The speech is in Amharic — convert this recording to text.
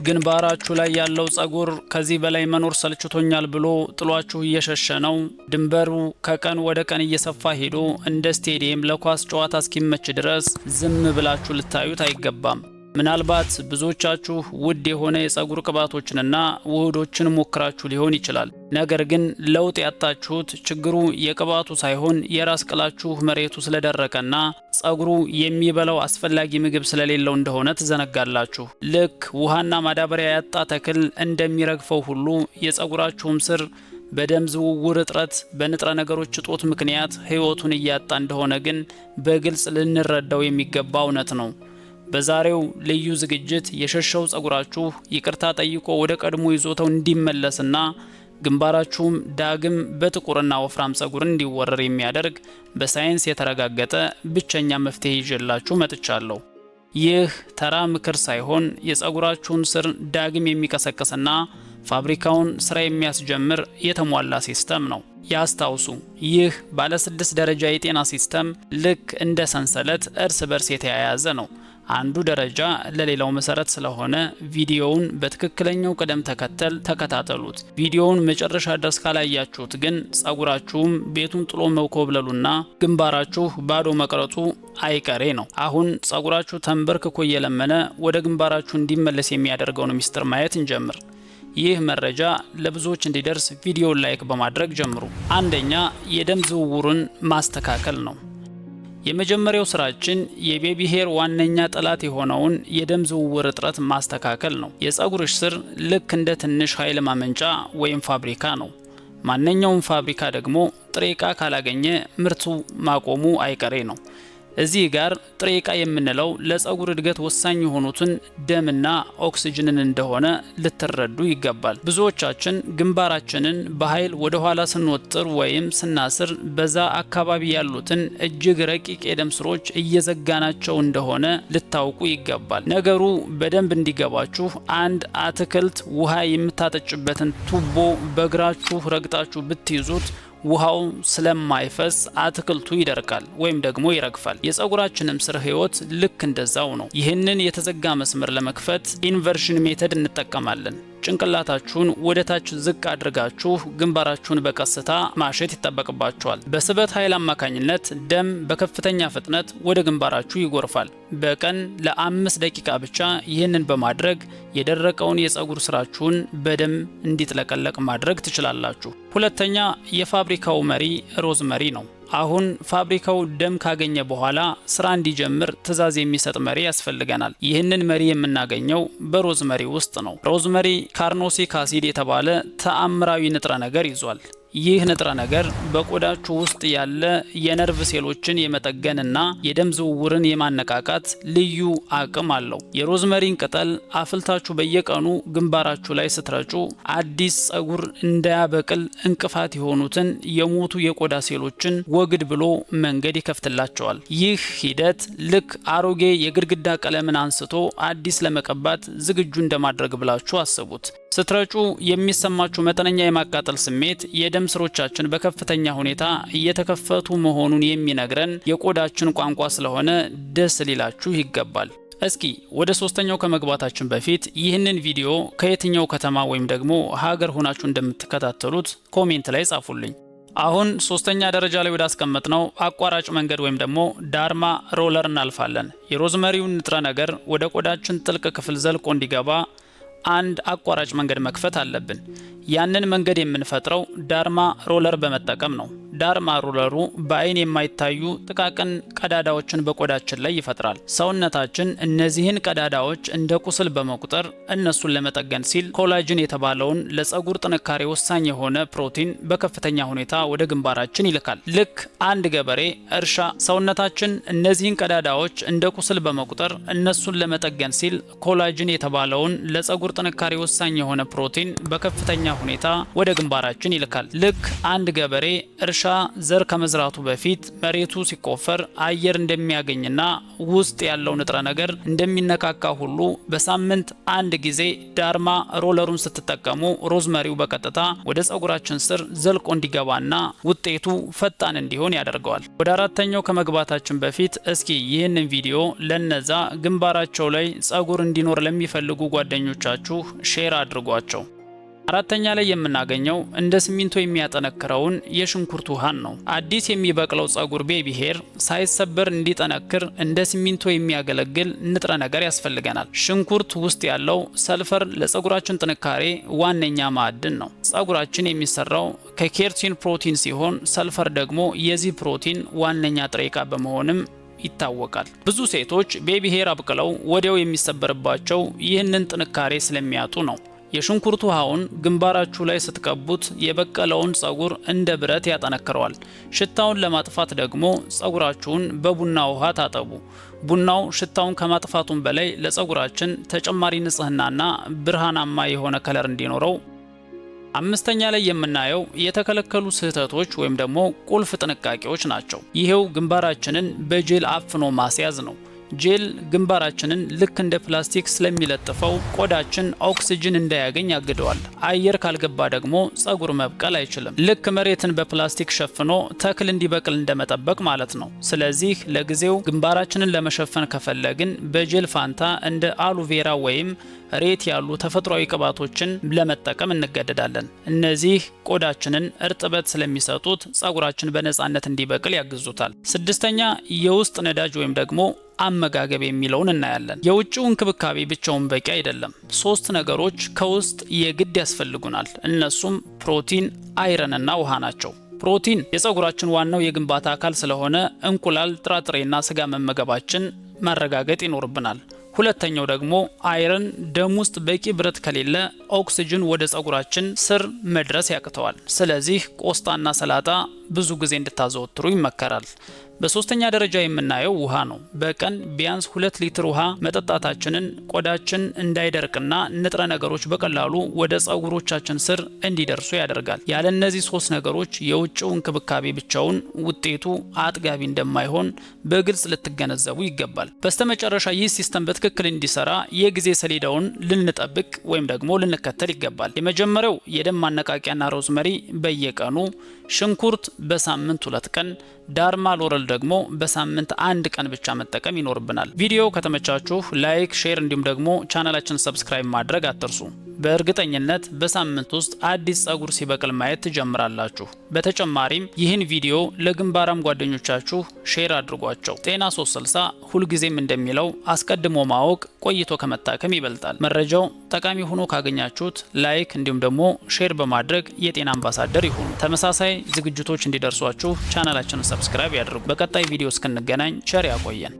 ግንባራችሁ ላይ ያለው ጸጉር ከዚህ በላይ መኖር ሰልችቶኛል ብሎ ጥሏችሁ እየሸሸ ነው። ድንበሩ ከቀን ወደ ቀን እየሰፋ ሄዶ እንደ ስቴዲየም ለኳስ ጨዋታ እስኪመች ድረስ ዝም ብላችሁ ልታዩት አይገባም። ምናልባት ብዙዎቻችሁ ውድ የሆነ የጸጉር ቅባቶችንና ውህዶችን ሞክራችሁ ሊሆን ይችላል። ነገር ግን ለውጥ ያጣችሁት ችግሩ የቅባቱ ሳይሆን የራስ ቅላችሁ መሬቱ ስለደረቀና ጸጉሩ የሚበላው አስፈላጊ ምግብ ስለሌለው እንደሆነ ትዘነጋላችሁ። ልክ ውሃና ማዳበሪያ ያጣ ተክል እንደሚረግፈው ሁሉ የጸጉራችሁም ስር በደም ዝውውር እጥረት፣ በንጥረ ነገሮች እጦት ምክንያት ሕይወቱን እያጣ እንደሆነ ግን በግልጽ ልንረዳው የሚገባ እውነት ነው። በዛሬው ልዩ ዝግጅት የሸሸው ጸጉራችሁ ይቅርታ ጠይቆ ወደ ቀድሞ ይዞታው እንዲመለስና ግንባራችሁም ዳግም በጥቁርና ወፍራም ጸጉር እንዲወረር የሚያደርግ በሳይንስ የተረጋገጠ ብቸኛ መፍትሄ ይዤላችሁ መጥቻለሁ። ይህ ተራ ምክር ሳይሆን የጸጉራችሁን ስር ዳግም የሚቀሰቅስና ፋብሪካውን ስራ የሚያስጀምር የተሟላ ሲስተም ነው። ያስታውሱ፣ ይህ ባለ 6 ደረጃ የጤና ሲስተም ልክ እንደ ሰንሰለት እርስ በርስ የተያያዘ ነው። አንዱ ደረጃ ለሌላው መሰረት ስለሆነ ቪዲዮውን በትክክለኛው ቅደም ተከተል ተከታተሉት። ቪዲዮውን መጨረሻ ድረስ ካላያችሁት ግን ጸጉራችሁም ቤቱን ጥሎ መኮብለሉና ግንባራችሁ ባዶ መቅረቱ አይቀሬ ነው። አሁን ጸጉራችሁ ተንበርክኮ እየለመነ ወደ ግንባራችሁ እንዲመለስ የሚያደርገውን ሚስጥር ማየት እንጀምር። ይህ መረጃ ለብዙዎች እንዲደርስ ቪዲዮውን ላይክ በማድረግ ጀምሩ። አንደኛ፣ የደም ዝውውሩን ማስተካከል ነው። የመጀመሪያው ስራችን የቤቢ ሄር ዋነኛ ጠላት የሆነውን የደም ዝውውር እጥረት ማስተካከል ነው። የጸጉርሽ ስር ልክ እንደ ትንሽ ኃይል ማመንጫ ወይም ፋብሪካ ነው። ማንኛውም ፋብሪካ ደግሞ ጥሬ ዕቃ ካላገኘ ምርቱ ማቆሙ አይቀሬ ነው። እዚህ ጋር ጥሬ ዕቃ የምንለው ለጸጉር እድገት ወሳኝ የሆኑትን ደምና ኦክሲጅንን እንደሆነ ልትረዱ ይገባል። ብዙዎቻችን ግንባራችንን በኃይል ወደ ኋላ ስንወጥር ወይም ስናስር በዛ አካባቢ ያሉትን እጅግ ረቂቅ የደም ስሮች እየዘጋናቸው እንደሆነ ልታውቁ ይገባል። ነገሩ በደንብ እንዲገባችሁ አንድ አትክልት ውሃ የምታጠጭበትን ቱቦ በእግራችሁ ረግጣችሁ ብትይዙት ውሃው ስለማይፈስ አትክልቱ ይደርቃል ወይም ደግሞ ይረግፋል። የጸጉራችንም ስር ህይወት ልክ እንደዛው ነው። ይህንን የተዘጋ መስመር ለመክፈት ኢንቨርሽን ሜተድ እንጠቀማለን። ጭንቅላታችሁን ወደ ታች ዝቅ አድርጋችሁ ግንባራችሁን በቀስታ ማሸት ይጠበቅባችኋል። በስበት ኃይል አማካኝነት ደም በከፍተኛ ፍጥነት ወደ ግንባራችሁ ይጎርፋል። በቀን ለ5 ደቂቃ ብቻ ይህንን በማድረግ የደረቀውን የጸጉር ስራችሁን በደም እንዲጥለቀለቅ ማድረግ ትችላላችሁ። ሁለተኛ፣ የፋብሪካው መሪ ሮዝመሪ ነው። አሁን ፋብሪካው ደም ካገኘ በኋላ ስራ እንዲጀምር ትዕዛዝ የሚሰጥ መሪ ያስፈልገናል። ይህንን መሪ የምናገኘው በሮዝመሪ ውስጥ ነው። ሮዝመሪ ካርኖሲክ አሲድ የተባለ ተአምራዊ ንጥረ ነገር ይዟል። ይህ ንጥረ ነገር በቆዳችሁ ውስጥ ያለ የነርቭ ሴሎችን የመጠገንና የደም ዝውውርን የማነቃቃት ልዩ አቅም አለው። የሮዝመሪን ቅጠል አፍልታችሁ በየቀኑ ግንባራችሁ ላይ ስትረጩ አዲስ ጸጉር እንዳያበቅል እንቅፋት የሆኑትን የሞቱ የቆዳ ሴሎችን ወግድ ብሎ መንገድ ይከፍትላቸዋል። ይህ ሂደት ልክ አሮጌ የግድግዳ ቀለምን አንስቶ አዲስ ለመቀባት ዝግጁ እንደማድረግ ብላችሁ አስቡት። ስትረጩ የሚሰማችሁ መጠነኛ የማቃጠል ስሜት የደም ስሮቻችን በከፍተኛ ሁኔታ እየተከፈቱ መሆኑን የሚነግረን የቆዳችን ቋንቋ ስለሆነ ደስ ሊላችሁ ይገባል። እስኪ ወደ ሶስተኛው ከመግባታችን በፊት ይህንን ቪዲዮ ከየትኛው ከተማ ወይም ደግሞ ሀገር ሆናችሁ እንደምትከታተሉት ኮሜንት ላይ ጻፉልኝ። አሁን ሶስተኛ ደረጃ ላይ ወዳስቀመጥነው አቋራጭ መንገድ ወይም ደግሞ ዳርማ ሮለር እናልፋለን። የሮዝመሪውን ንጥረ ነገር ወደ ቆዳችን ጥልቅ ክፍል ዘልቆ እንዲገባ አንድ አቋራጭ መንገድ መክፈት አለብን። ያንን መንገድ የምንፈጥረው ዳርማ ሮለር በመጠቀም ነው። ዳርማ ሮለሩ በአይን የማይታዩ ጥቃቅን ቀዳዳዎችን በቆዳችን ላይ ይፈጥራል። ሰውነታችን እነዚህን ቀዳዳዎች እንደ ቁስል በመቁጠር እነሱን ለመጠገን ሲል ኮላጅን የተባለውን ለጸጉር ጥንካሬ ወሳኝ የሆነ ፕሮቲን በከፍተኛ ሁኔታ ወደ ግንባራችን ይልካል። ልክ አንድ ገበሬ እርሻ ሰውነታችን እነዚህን ቀዳዳዎች እንደ ቁስል በመቁጠር እነሱን ለመጠገን ሲል ኮላጅን የተባለውን ለጸጉር ጥንካሬ ወሳኝ የሆነ ፕሮቲን በከፍተኛ ሁኔታ ወደ ግንባራችን ይልካል። ልክ አንድ ገበሬ እርሻ ዘር ከመዝራቱ በፊት መሬቱ ሲቆፈር አየር እንደሚያገኝና ውስጥ ያለው ንጥረ ነገር እንደሚነካካ ሁሉ በሳምንት አንድ ጊዜ ዳርማ ሮለሩን ስትጠቀሙ ሮዝመሪው በቀጥታ ወደ ጸጉራችን ስር ዘልቆ እንዲገባና ውጤቱ ፈጣን እንዲሆን ያደርገዋል። ወደ አራተኛው ከመግባታችን በፊት እስኪ ይህንን ቪዲዮ ለነዛ ግንባራቸው ላይ ጸጉር እንዲኖር ለሚፈልጉ ጓደኞቻችሁ ሼር አድርጓቸው። አራተኛ ላይ የምናገኘው እንደ ሲሚንቶ የሚያጠነክረውን የሽንኩርት ውሃን ነው። አዲስ የሚበቅለው ጸጉር ቤቢ ሄር ሳይሰበር እንዲጠነክር እንደ ሲሚንቶ የሚያገለግል ንጥረ ነገር ያስፈልገናል። ሽንኩርት ውስጥ ያለው ሰልፈር ለጸጉራችን ጥንካሬ ዋነኛ ማዕድን ነው። ጸጉራችን የሚሰራው ከኬራቲን ፕሮቲን ሲሆን ሰልፈር ደግሞ የዚህ ፕሮቲን ዋነኛ ጥሬ ዕቃ በመሆንም ይታወቃል። ብዙ ሴቶች ቤቢ ሄር አብቅለው ወዲያው የሚሰበርባቸው ይህንን ጥንካሬ ስለሚያጡ ነው። የሽንኩርት ውሃውን ግንባራችሁ ላይ ስትቀቡት የበቀለውን ጸጉር እንደ ብረት ያጠነክረዋል። ሽታውን ለማጥፋት ደግሞ ጸጉራችሁን በቡና ውሃ ታጠቡ። ቡናው ሽታውን ከማጥፋቱም በላይ ለጸጉራችን ተጨማሪ ንጽህናና ብርሃናማ የሆነ ከለር እንዲኖረው። አምስተኛ ላይ የምናየው የተከለከሉ ስህተቶች ወይም ደግሞ ቁልፍ ጥንቃቄዎች ናቸው። ይሄው ግንባራችንን በጄል አፍኖ ማስያዝ ነው። ጄል ግንባራችንን ልክ እንደ ፕላስቲክ ስለሚለጥፈው ቆዳችን ኦክሲጅን እንዳያገኝ ያግደዋል። አየር ካልገባ ደግሞ ጸጉር መብቀል አይችልም። ልክ መሬትን በፕላስቲክ ሸፍኖ ተክል እንዲበቅል እንደመጠበቅ ማለት ነው። ስለዚህ ለጊዜው ግንባራችንን ለመሸፈን ከፈለግን በጄል ፋንታ እንደ አሉቬራ ወይም ሬት ያሉ ተፈጥሯዊ ቅባቶችን ለመጠቀም እንገደዳለን። እነዚህ ቆዳችንን እርጥበት ስለሚሰጡት ጸጉራችን በነፃነት እንዲበቅል ያግዙታል። ስድስተኛ የውስጥ ነዳጅ ወይም ደግሞ አመጋገብ የሚለውን እናያለን። የውጭው እንክብካቤ ብቻውን በቂ አይደለም። 3 ነገሮች ከውስጥ የግድ ያስፈልጉናል። እነሱም ፕሮቲን፣ አይረን እና ውሃ ናቸው። ፕሮቲን የጸጉራችን ዋናው የግንባታ አካል ስለሆነ እንቁላል፣ ጥራጥሬና ስጋ መመገባችን ማረጋገጥ ይኖርብናል። ሁለተኛው ደግሞ አይረን፣ ደም ውስጥ በቂ ብረት ከሌለ ኦክሲጅን ወደ ጸጉራችን ስር መድረስ ያቅተዋል። ስለዚህ ቆስጣና ሰላጣ ብዙ ጊዜ እንድታዘወትሩ ይመከራል። በሶስተኛ ደረጃ የምናየው ውሃ ነው። በቀን ቢያንስ 2 ሊትር ውሃ መጠጣታችንን ቆዳችን እንዳይደርቅና ንጥረ ነገሮች በቀላሉ ወደ ጸጉሮቻችን ስር እንዲደርሱ ያደርጋል። ያለ እነዚህ 3 ነገሮች የውጭው እንክብካቤ ብቻውን ውጤቱ አጥጋቢ እንደማይሆን በግልጽ ልትገነዘቡ ይገባል። በስተመጨረሻ ይህ ሲስተም በትክክል እንዲሰራ የጊዜ ሰሌዳውን ልንጠብቅ ወይም ደግሞ ልንከተል ይገባል። የመጀመሪያው የደም ማነቃቂያና ሮዝመሪ በየቀኑ፣ ሽንኩርት በሳምንት 2 ቀን፣ ዳርማ ሎረል ደግሞ በሳምንት 1 ቀን ብቻ መጠቀም ይኖርብናል። ቪዲዮ ከተመቻችሁ ላይክ፣ ሼር እንዲሁም ደግሞ ቻናላችንን ሰብስክራይብ ማድረግ አትርሱ። በእርግጠኝነት በሳምንት ውስጥ አዲስ ጸጉር ሲበቅል ማየት ትጀምራላችሁ። በተጨማሪም ይህን ቪዲዮ ለግንባራም ጓደኞቻችሁ ሼር አድርጓቸው። ጤና 360 ሁልጊዜም እንደሚለው አስቀድሞ ማወቅ ቆይቶ ከመታከም ይበልጣል። መረጃው ጠቃሚ ሆኖ ካገኛችሁት ላይክ እንዲሁም ደግሞ ሼር በማድረግ የጤና አምባሳደር ይሁኑ። ተመሳሳይ ዝግጅቶች እንዲደርሷችሁ ቻናላችንን ሰብስክራይብ ያድርጉ። በቀጣይ ቪዲዮ እስክንገናኝ ቸር ያቆየን።